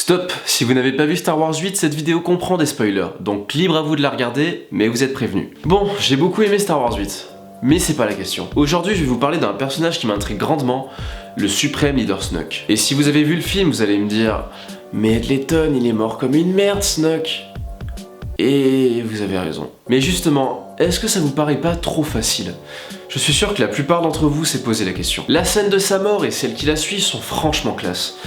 Stop, si vous n'avez pas vu Star Wars 8, cette vidéo comprend des spoilers, donc libre à vous de la regarder, mais vous êtes prévenus. Bon, j'ai beaucoup aimé Star Wars 8, mais c'est pas la question. Aujourd'hui, je vais vous parler d'un personnage qui m'intrigue grandement, le suprême leader Snoke. Et si vous avez vu le film, vous allez me dire « Mais Ed Layton, il est mort comme une merde, Snoke !» Et vous avez raison. Mais justement, est-ce que ça vous paraît pas trop facile ? Je suis sûr que la plupart d'entre vous s'est posé la question. La scène de sa mort et celle qui la suit sont franchement classe.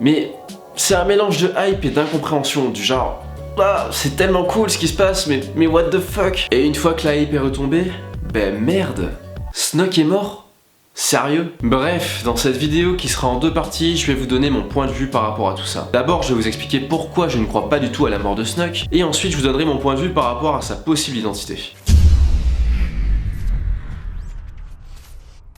Mais c'est un mélange de hype et d'incompréhension, du genre « Ah, c'est tellement cool ce qui se passe, mais what the fuck ?» Et une fois que la hype est retombée, ben merde, Snoke est mort ? Sérieux ? Bref, dans cette vidéo qui sera en deux parties, je vais vous donner mon point de vue par rapport à tout ça. D'abord, je vais vous expliquer pourquoi je ne crois pas du tout à la mort de Snoke, et ensuite je vous donnerai mon point de vue par rapport à sa possible identité.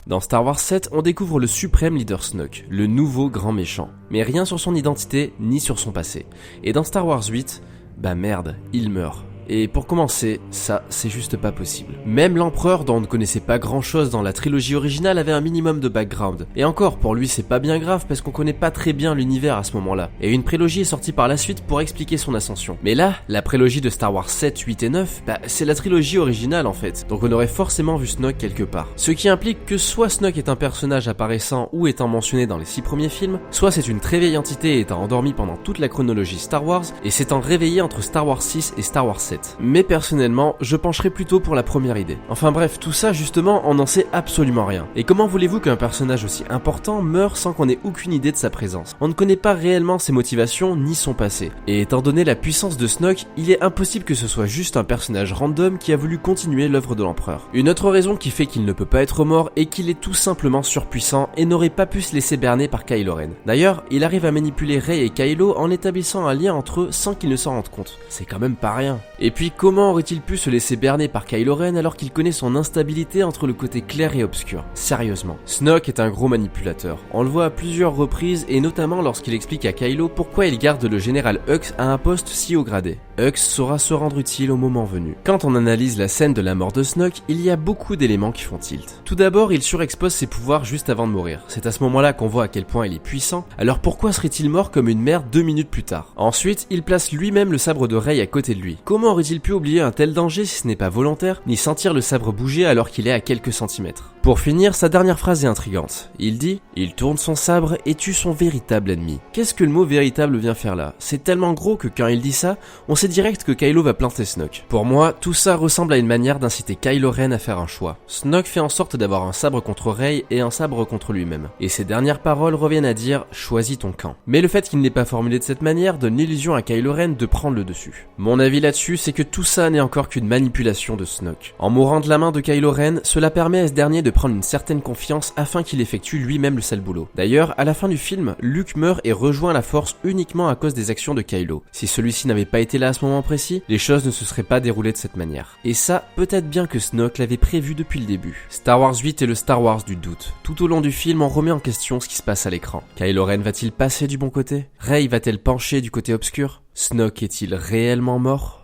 Dans Star Wars 7, on découvre le suprême leader Snoke, le nouveau grand méchant. Mais rien sur son identité, ni sur son passé. Et dans Star Wars 8, bah merde, il meurt. Et pour commencer, ça, c'est juste pas possible. Même l'empereur, dont on ne connaissait pas grand chose dans la trilogie originale, avait un minimum de background. Et encore, pour lui, c'est pas bien grave parce qu'on connaît pas très bien l'univers à ce moment-là. Et une prélogie est sortie par la suite pour expliquer son ascension. Mais là, la prélogie de Star Wars 7, 8 et 9, bah c'est la trilogie originale en fait. Donc on aurait forcément vu Snoke quelque part. Ce qui implique que soit Snoke est un personnage apparaissant ou étant mentionné dans les 6 premiers films, soit c'est une très vieille entité étant endormie pendant toute la chronologie Star Wars et s'étant réveillée entre Star Wars 6 et Star Wars 7. Mais personnellement, je pencherais plutôt pour la première idée. Enfin bref, tout ça justement, on n'en sait absolument rien. Et comment voulez-vous qu'un personnage aussi important meure sans qu'on ait aucune idée de sa présence ? On ne connaît pas réellement ses motivations ni son passé. Et étant donné la puissance de Snoke, il est impossible que ce soit juste un personnage random qui a voulu continuer l'œuvre de l'empereur. Une autre raison qui fait qu'il ne peut pas être mort est qu'il est tout simplement surpuissant et n'aurait pas pu se laisser berner par Kylo Ren. D'ailleurs, il arrive à manipuler Rey et Kylo en établissant un lien entre eux sans qu'ils ne s'en rendent compte. C'est quand même pas rien. Et puis comment aurait-il pu se laisser berner par Kylo Ren alors qu'il connaît son instabilité entre le côté clair et obscur ? Sérieusement. Snoke est un gros manipulateur. On le voit à plusieurs reprises et notamment lorsqu'il explique à Kylo pourquoi il garde le général Hux à un poste si haut gradé. Hux saura se rendre utile au moment venu. Quand on analyse la scène de la mort de Snoke, il y a beaucoup d'éléments qui font tilt. Tout d'abord, il surexpose ses pouvoirs juste avant de mourir. C'est à ce moment-là qu'on voit à quel point il est puissant. Alors pourquoi serait-il mort comme une merde 2 minutes plus tard ? Ensuite, il place lui-même le sabre de Rey à côté de lui. Comment aurait-il pu oublier un tel danger si ce n'est pas volontaire, ni sentir le sabre bouger alors qu'il est à quelques centimètres ? Pour finir, sa dernière phrase est intrigante. Il dit « Il tourne son sabre et tue son véritable ennemi ». Qu'est-ce que le mot « véritable » vient faire là ? C'est tellement gros que quand il dit ça, on sait direct que Kylo va planter Snoke. Pour moi, tout ça ressemble à une manière d'inciter Kylo Ren à faire un choix. Snoke fait en sorte d'avoir un sabre contre Rey et un sabre contre lui-même. Et ses dernières paroles reviennent à dire « Choisis ton camp ». Mais le fait qu'il n'ait pas formulé de cette manière donne l'illusion à Kylo Ren de prendre le dessus. Mon avis là-dessus, c'est que tout ça n'est encore qu'une manipulation de Snoke. En mourant de la main de Kylo Ren, cela permet à ce dernier de prendre une certaine confiance afin qu'il effectue lui-même le sale boulot. D'ailleurs, à la fin du film, Luke meurt et rejoint la Force uniquement à cause des actions de Kylo. Si celui-ci n'avait pas été là à ce moment précis, les choses ne se seraient pas déroulées de cette manière. Et ça, peut-être bien que Snoke l'avait prévu depuis le début. Star Wars 8 est le Star Wars du doute. Tout au long du film, on remet en question ce qui se passe à l'écran. Kylo Ren va-t-il passer du bon côté ? Rey va-t-elle pencher du côté obscur ? Snoke est-il réellement mort ?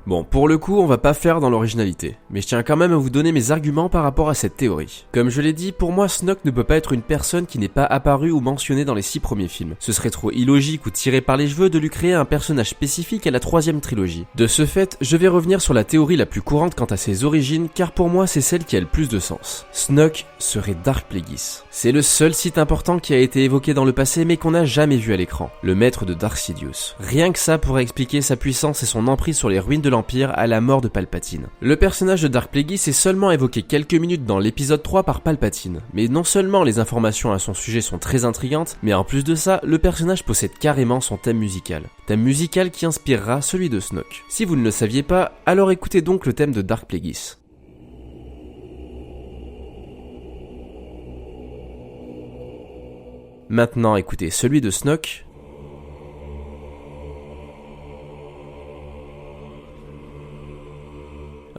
Bon, pour le coup, on va pas faire dans l'originalité, mais je tiens quand même à vous donner mes arguments par rapport à cette théorie. Comme je l'ai dit, pour moi, Snoke ne peut pas être une personne qui n'est pas apparue ou mentionnée dans les 6 premiers films. Ce serait trop illogique ou tiré par les cheveux de lui créer un personnage spécifique à la 3e trilogie. De ce fait, je vais revenir sur la théorie la plus courante quant à ses origines, car pour moi, c'est celle qui a le plus de sens. Snoke serait Dark Plagueis. C'est le seul site important qui a été évoqué dans le passé, mais qu'on n'a jamais vu à l'écran. Le maître de Darth Sidious. Rien que ça pourrait expliquer sa puissance et son emprise sur les ruines de l'Empire à la mort de Palpatine. Le personnage de Dark Plagueis est seulement évoqué quelques minutes dans l'épisode 3 par Palpatine, mais non seulement les informations à son sujet sont très intrigantes, mais en plus de ça, le personnage possède carrément son thème musical. Thème musical qui inspirera celui de Snoke. Si vous ne le saviez pas, alors écoutez donc le thème de Dark Plagueis. Maintenant écoutez celui de Snoke.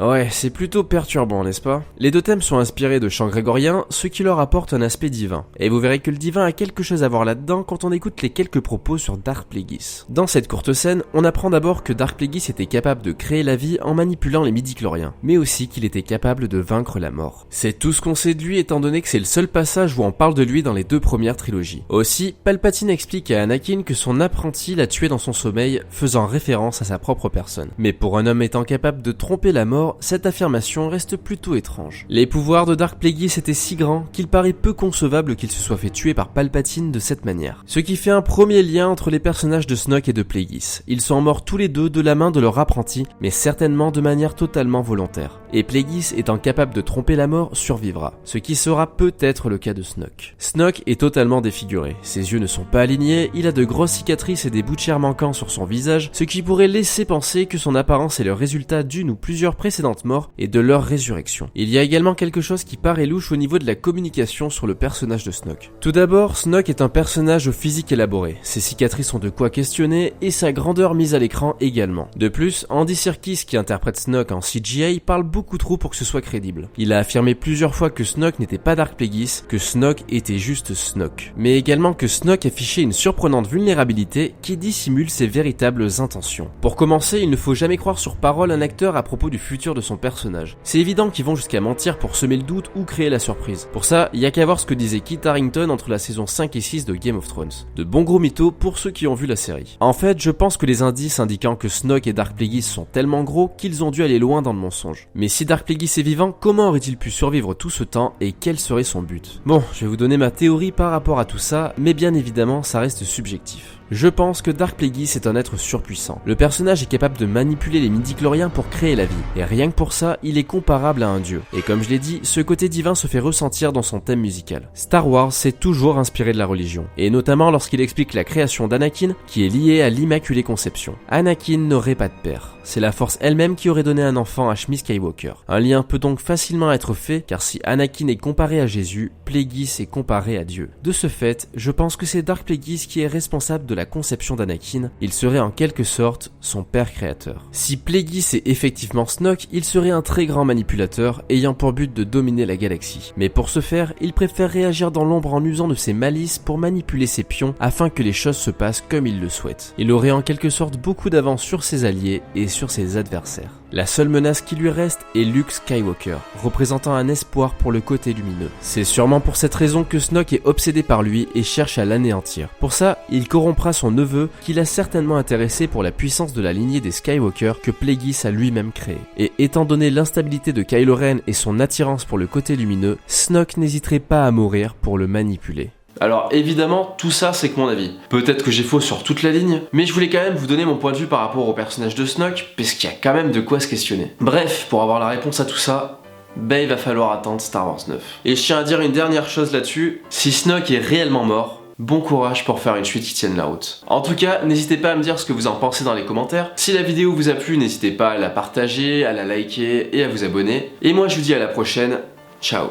Ouais, c'est plutôt perturbant, n'est-ce pas? Les deux thèmes sont inspirés de chants grégoriens, ce qui leur apporte un aspect divin. Et vous verrez que le divin a quelque chose à voir là-dedans quand on écoute les quelques propos sur Dark Plagueis. Dans cette courte scène, on apprend d'abord que Dark Plagueis était capable de créer la vie en manipulant les midi-chloriens, mais aussi qu'il était capable de vaincre la mort. C'est tout ce qu'on sait de lui étant donné que c'est le seul passage où on parle de lui dans les deux premières trilogies. Aussi, Palpatine explique à Anakin que son apprenti l'a tué dans son sommeil, faisant référence à sa propre personne. Mais pour un homme étant capable de tromper la mort, cette affirmation reste plutôt étrange. Les pouvoirs de Dark Plagueis étaient si grands qu'il paraît peu concevable qu'il se soit fait tuer par Palpatine de cette manière. Ce qui fait un premier lien entre les personnages de Snoke et de Plagueis. Ils sont morts tous les deux de la main de leur apprenti, mais certainement de manière totalement volontaire. Et Plagueis étant capable de tromper la mort survivra, ce qui sera peut-être le cas de Snoke. Snoke est totalement défiguré, ses yeux ne sont pas alignés, il a de grosses cicatrices et des bouts de chair manquants sur son visage, ce qui pourrait laisser penser que son apparence est le résultat d'une ou plusieurs précédentes morts et de leur résurrection. Il y a également quelque chose qui paraît louche au niveau de la communication sur le personnage de Snoke. Tout d'abord, Snoke est un personnage au physique élaboré, ses cicatrices ont de quoi questionner et sa grandeur mise à l'écran également. De plus, Andy Serkis qui interprète Snoke en CGI parle beaucoup trop pour que ce soit crédible. Il a affirmé plusieurs fois que Snoke n'était pas Dark Plagueis, que Snoke était juste Snoke. Mais également que Snoke affichait une surprenante vulnérabilité qui dissimule ses véritables intentions. Pour commencer, il ne faut jamais croire sur parole un acteur à propos du futur de son personnage. C'est évident qu'ils vont jusqu'à mentir pour semer le doute ou créer la surprise. Pour ça, il y a qu'à voir ce que disait Kit Harington entre la saison 5 et 6 de Game of Thrones. De bons gros mythos pour ceux qui ont vu la série. En fait, je pense que les indices indiquant que Snoke et Dark Plagueis sont tellement gros qu'ils ont dû aller loin dans le mensonge. Mais si Dark Plagueis est vivant, comment aurait-il pu survivre tout ce temps et quel serait son but? Bon, je vais vous donner ma théorie par rapport à tout ça, mais bien évidemment, ça reste subjectif. Je pense que Dark Plagueis est un être surpuissant. Le personnage est capable de manipuler les midi-chloriens pour créer la vie, et rien que pour ça, il est comparable à un dieu. Et comme je l'ai dit, ce côté divin se fait ressentir dans son thème musical. Star Wars s'est toujours inspiré de la religion, et notamment lorsqu'il explique la création d'Anakin, qui est liée à l'Immaculée Conception. Anakin n'aurait pas de père. C'est la Force elle-même qui aurait donné un enfant à Shmi Skywalker. Un lien peut donc facilement être fait, car si Anakin est comparé à Jésus, Plagueis est comparé à Dieu. De ce fait, je pense que c'est Dark Plagueis qui est responsable de la conception d'Anakin, il serait en quelque sorte son père créateur. Si Plagueis est effectivement Snoke, il serait un très grand manipulateur ayant pour but de dominer la galaxie. Mais pour ce faire, il préfère réagir dans l'ombre en usant de ses malices pour manipuler ses pions afin que les choses se passent comme il le souhaite. Il aurait en quelque sorte beaucoup d'avance sur ses alliés et sur ses adversaires. La seule menace qui lui reste est Luke Skywalker, représentant un espoir pour le côté lumineux. C'est sûrement pour cette raison que Snoke est obsédé par lui et cherche à l'anéantir. Pour ça, il corrompra son neveu qu'il a certainement intéressé pour la puissance de la lignée des Skywalker que Plagueis a lui-même créé. Et étant donné l'instabilité de Kylo Ren et son attirance pour le côté lumineux, Snoke n'hésiterait pas à mourir pour le manipuler. Alors évidemment, tout ça c'est que mon avis. Peut-être que j'ai faux sur toute la ligne, mais je voulais quand même vous donner mon point de vue par rapport au personnage de Snoke, parce qu'il y a quand même de quoi se questionner. Bref, pour avoir la réponse à tout ça, il va falloir attendre Star Wars 9. Et je tiens à dire une dernière chose là-dessus, si Snoke est réellement mort, bon courage pour faire une suite qui tienne la route. En tout cas, n'hésitez pas à me dire ce que vous en pensez dans les commentaires. Si la vidéo vous a plu, n'hésitez pas à la partager, à la liker et à vous abonner. Et moi je vous dis à la prochaine, ciao.